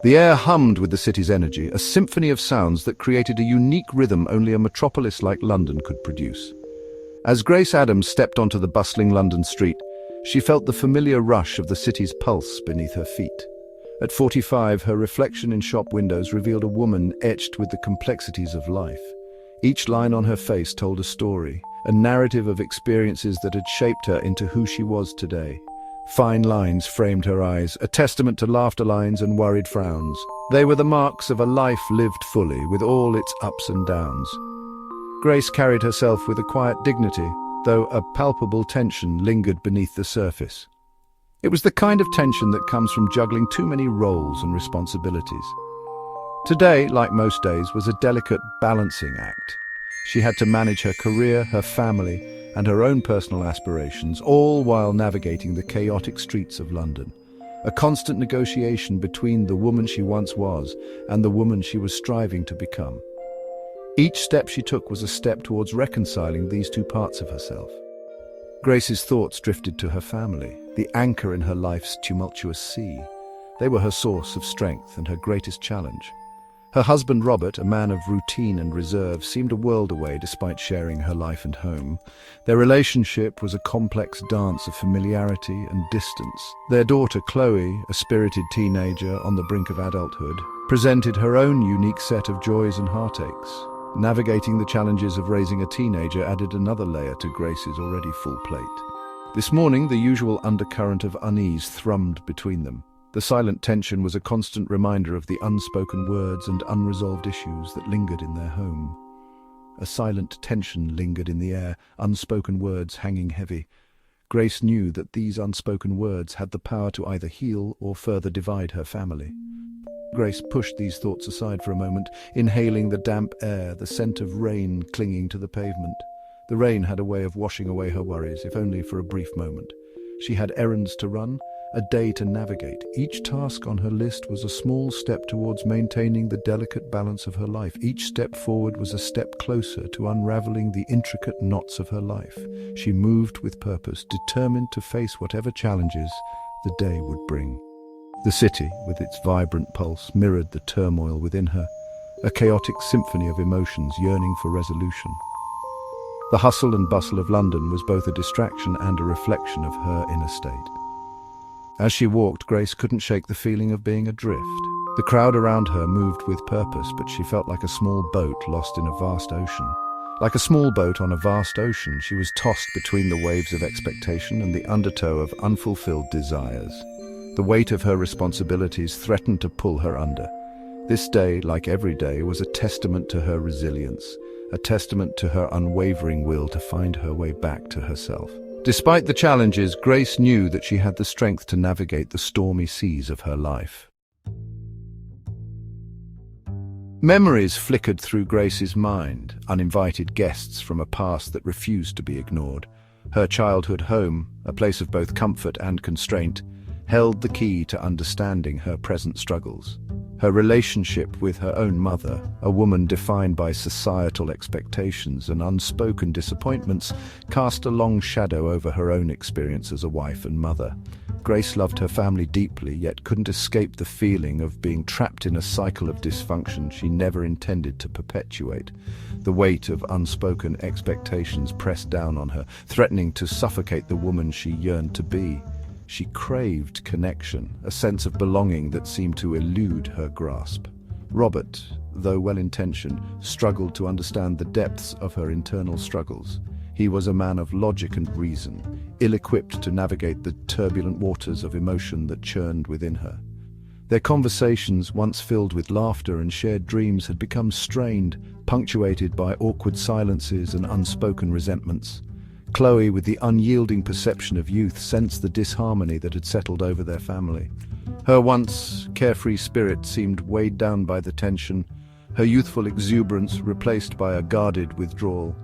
The air hummed with the city's energy, a symphony of sounds that created a unique rhythm only a metropolis like London could produce. As Grace Adams stepped onto the bustling London street, she felt the familiar rush of the city's pulse beneath her feet. At 45, her reflection in shop windows revealed a woman etched with the complexities of life. Each line on her face told a story, a narrative of experiences that had shaped her into who she was today. Fine lines framed her eyes, a testament to laughter lines and worried frowns. They were the marks of a life lived fully, with all its ups and downs. Grace carried herself with a quiet dignity, though a palpable tension lingered beneath the surface. It was the kind of tension that comes from juggling too many roles and responsibilities. Today, like most days, was a delicate balancing act. She had to manage her career, her family, and her own personal aspirations, all while navigating the chaotic streets of London. A constant negotiation between the woman she once was and the woman she was striving to become. Each step she took was a step towards reconciling these two parts of herself. Grace's thoughts drifted to her family, the anchor in her life's tumultuous sea. They were her source of strength and her greatest challenge. Her husband Robert, a man of routine and reserve, seemed a world away despite sharing her life and home. Their relationship was a complex dance of familiarity and distance. Their daughter Chloe, a spirited teenager on the brink of adulthood, presented her own unique set of joys and heartaches. Navigating the challenges of raising a teenager added another layer to Grace's already full plate. This morning, the usual undercurrent of unease thrummed between them. The silent tension was a constant reminder of the unspoken words and unresolved issues that lingered in their home. A silent tension lingered in the air, unspoken words hanging heavy. Grace knew that these unspoken words had the power to either heal or further divide her family. Grace pushed these thoughts aside for a moment, inhaling the damp air, the scent of rain clinging to the pavement. The rain had a way of washing away her worries, if only for a brief moment. She had errands to run, a day to navigate. Each task on her list was a small step towards maintaining the delicate balance of her life. Each step forward was a step closer to unraveling the intricate knots of her life. She moved with purpose, determined to face whatever challenges the day would bring. The city, with its vibrant pulse, mirrored the turmoil within her, a chaotic symphony of emotions yearning for resolution. The hustle and bustle of London was both a distraction and a reflection of her inner state. As she walked, Grace couldn't shake the feeling of being adrift. The crowd around her moved with purpose, but she felt like a small boat lost in a vast ocean. Like a small boat on a vast ocean, she was tossed between the waves of expectation and the undertow of unfulfilled desires. The weight of her responsibilities threatened to pull her under. This day, like every day, was a testament to her resilience, a testament to her unwavering will to find her way back to herself. Despite the challenges, Grace knew that she had the strength to navigate the stormy seas of her life. Memories flickered through Grace's mind, uninvited guests from a past that refused to be ignored. Her childhood home, a place of both comfort and constraint, held the key to understanding her present struggles. Her relationship with her own mother, a woman defined by societal expectations and unspoken disappointments, cast a long shadow over her own experience as a wife and mother. Grace loved her family deeply, yet couldn't escape the feeling of being trapped in a cycle of dysfunction she never intended to perpetuate. The weight of unspoken expectations pressed down on her, threatening to suffocate the woman she yearned to be. She craved connection, a sense of belonging that seemed to elude her grasp. Robert, though well-intentioned, struggled to understand the depths of her internal struggles. He was a man of logic and reason, ill-equipped to navigate the turbulent waters of emotion that churned within her. Their conversations, once filled with laughter and shared dreams, had become strained, punctuated by awkward silences and unspoken resentments. Chloe, with the unyielding perception of youth, sensed the disharmony that had settled over their family. Her once carefree spirit seemed weighed down by the tension, her youthful exuberance replaced by a guarded withdrawal.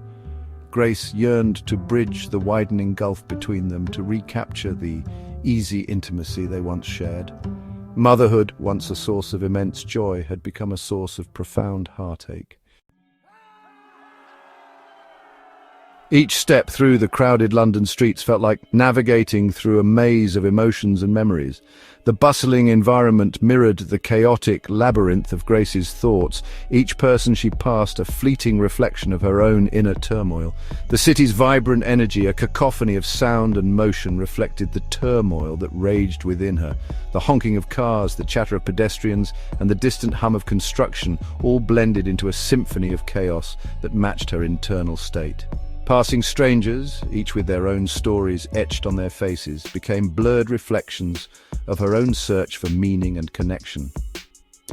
Grace yearned to bridge the widening gulf between them, to recapture the easy intimacy they once shared. Motherhood, once a source of immense joy, had become a source of profound heartache. Each step through the crowded London streets felt like navigating through a maze of emotions and memories. The bustling environment mirrored the chaotic labyrinth of Grace's thoughts, each person she passed a fleeting reflection of her own inner turmoil. The city's vibrant energy, a cacophony of sound and motion, reflected the turmoil that raged within her. The honking of cars, the chatter of pedestrians, and the distant hum of construction all blended into a symphony of chaos that matched her internal state. Passing strangers, each with their own stories etched on their faces, became blurred reflections of her own search for meaning and connection.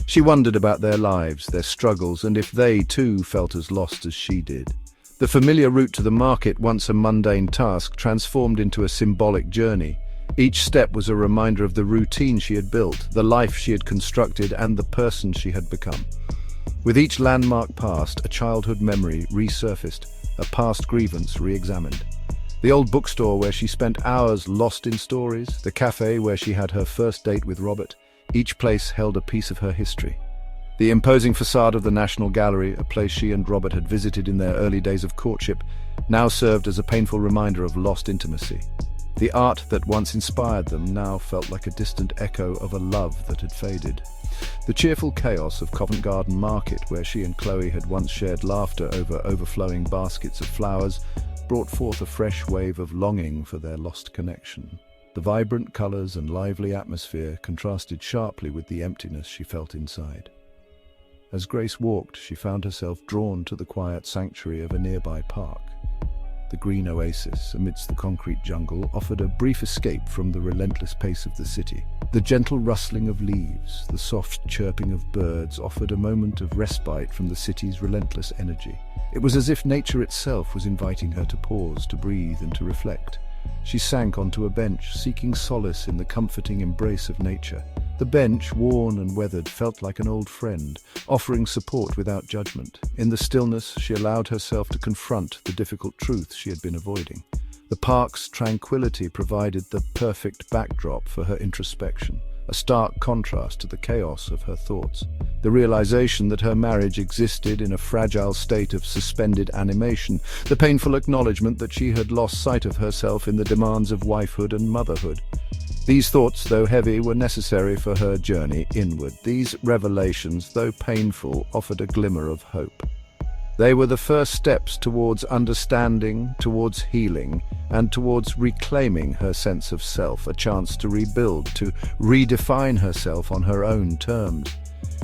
She wondered about their lives, their struggles, and if they, too, felt as lost as she did. The familiar route to the market, once a mundane task, transformed into a symbolic journey. Each step was a reminder of the routine she had built, the life she had constructed, and the person she had become. With each landmark passed, a childhood memory resurfaced, a past grievance re-examined. The old bookstore where she spent hours lost in stories, the cafe where she had her first date with Robert, each place held a piece of her history. The imposing facade of the National Gallery, a place she and Robert had visited in their early days of courtship, now served as a painful reminder of lost intimacy. The art that once inspired them now felt like a distant echo of a love that had faded. The cheerful chaos of Covent Garden Market, where she and Chloe had once shared laughter over overflowing baskets of flowers, brought forth a fresh wave of longing for their lost connection. The vibrant colours and lively atmosphere contrasted sharply with the emptiness she felt inside. As Grace walked, she found herself drawn to the quiet sanctuary of a nearby park. The green oasis amidst the concrete jungle offered a brief escape from the relentless pace of the city. The gentle rustling of leaves, the soft chirping of birds offered a moment of respite from the city's relentless energy. It was as if nature itself was inviting her to pause, to breathe, and to reflect. She sank onto a bench, seeking solace in the comforting embrace of nature. The bench, worn and weathered, felt like an old friend, offering support without judgment. In the stillness, she allowed herself to confront the difficult truths she had been avoiding. The park's tranquility provided the perfect backdrop for her introspection, a stark contrast to the chaos of her thoughts. The realization that her marriage existed in a fragile state of suspended animation, the painful acknowledgement that she had lost sight of herself in the demands of wifehood and motherhood. These thoughts, though heavy, were necessary for her journey inward. These revelations, though painful, offered a glimmer of hope. They were the first steps towards understanding, towards healing, and towards reclaiming her sense of self, a chance to rebuild, to redefine herself on her own terms.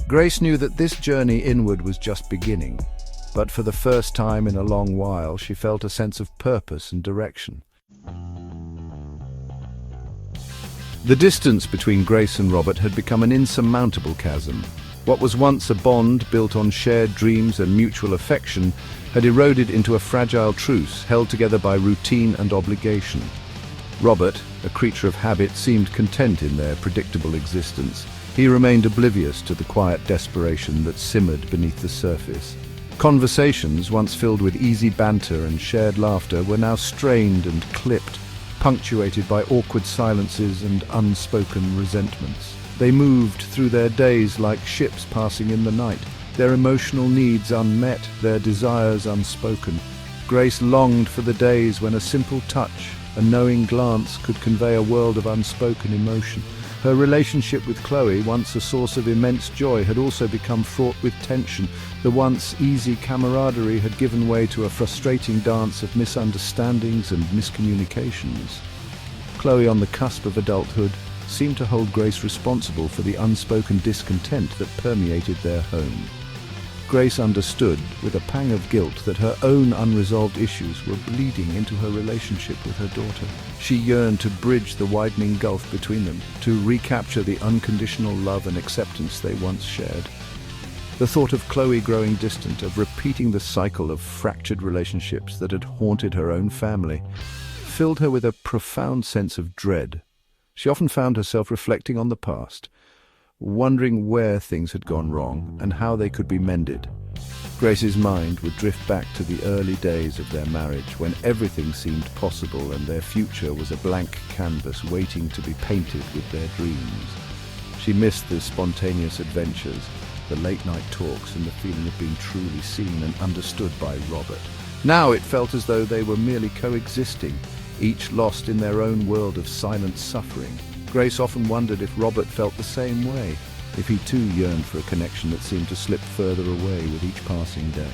Grace knew that this journey inward was just beginning, but for the first time in a long while, she felt a sense of purpose and direction. The distance between Grace and Robert had become an insurmountable chasm. What was once a bond built on shared dreams and mutual affection had eroded into a fragile truce held together by routine and obligation. Robert, a creature of habit, seemed content in their predictable existence. He remained oblivious to the quiet desperation that simmered beneath the surface. Conversations, once filled with easy banter and shared laughter, were now strained and clipped, punctuated by awkward silences and unspoken resentments. They moved through their days like ships passing in the night, their emotional needs unmet, their desires unspoken. Grace longed for the days when a simple touch, a knowing glance could convey a world of unspoken emotion. Her relationship with Chloe, once a source of immense joy, had also become fraught with tension. The once easy camaraderie had given way to a frustrating dance of misunderstandings and miscommunications. Chloe, on the cusp of adulthood, seemed to hold Grace responsible for the unspoken discontent that permeated their home. Grace understood, with a pang of guilt, that her own unresolved issues were bleeding into her relationship with her daughter. She yearned to bridge the widening gulf between them, to recapture the unconditional love and acceptance they once shared. The thought of Chloe growing distant, of repeating the cycle of fractured relationships that had haunted her own family, filled her with a profound sense of dread. She often found herself reflecting on the past, wondering where things had gone wrong and how they could be mended. Grace's mind would drift back to the early days of their marriage, when everything seemed possible and their future was a blank canvas waiting to be painted with their dreams. She missed the spontaneous adventures, the late-night talks, and the feeling of being truly seen and understood by Robert. Now it felt as though they were merely coexisting, each lost in their own world of silent suffering. Grace often wondered if Robert felt the same way, if he too yearned for a connection that seemed to slip further away with each passing day.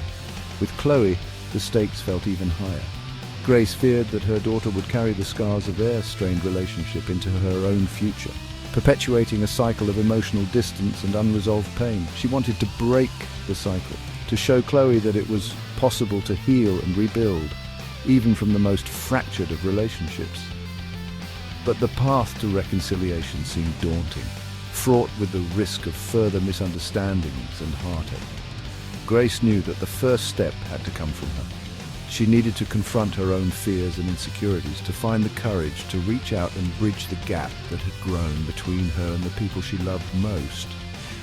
With Chloe, the stakes felt even higher. Grace feared that her daughter would carry the scars of their strained relationship into her own future, perpetuating a cycle of emotional distance and unresolved pain. She wanted to break the cycle, to show Chloe that it was possible to heal and rebuild, even from the most fractured of relationships. But the path to reconciliation seemed daunting, fraught with the risk of further misunderstandings and heartache. Grace knew that the first step had to come from her. She needed to confront her own fears and insecurities, to find the courage to reach out and bridge the gap that had grown between her and the people she loved most.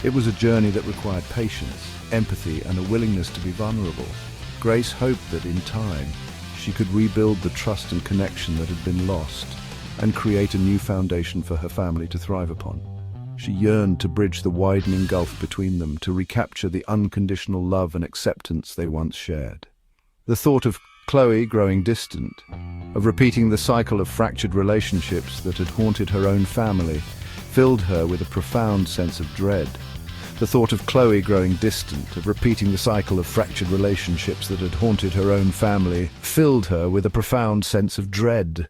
It was a journey that required patience, empathy, and a willingness to be vulnerable. Grace hoped that in time, she could rebuild the trust and connection that had been lost, and create a new foundation for her family to thrive upon. She yearned to bridge the widening gulf between them, to recapture the unconditional love and acceptance they once shared. The thought of Chloe growing distant, of repeating the cycle of fractured relationships that had haunted her own family, filled her with a profound sense of dread. The thought of Chloe growing distant, of repeating the cycle of fractured relationships that had haunted her own family, filled her with a profound sense of dread.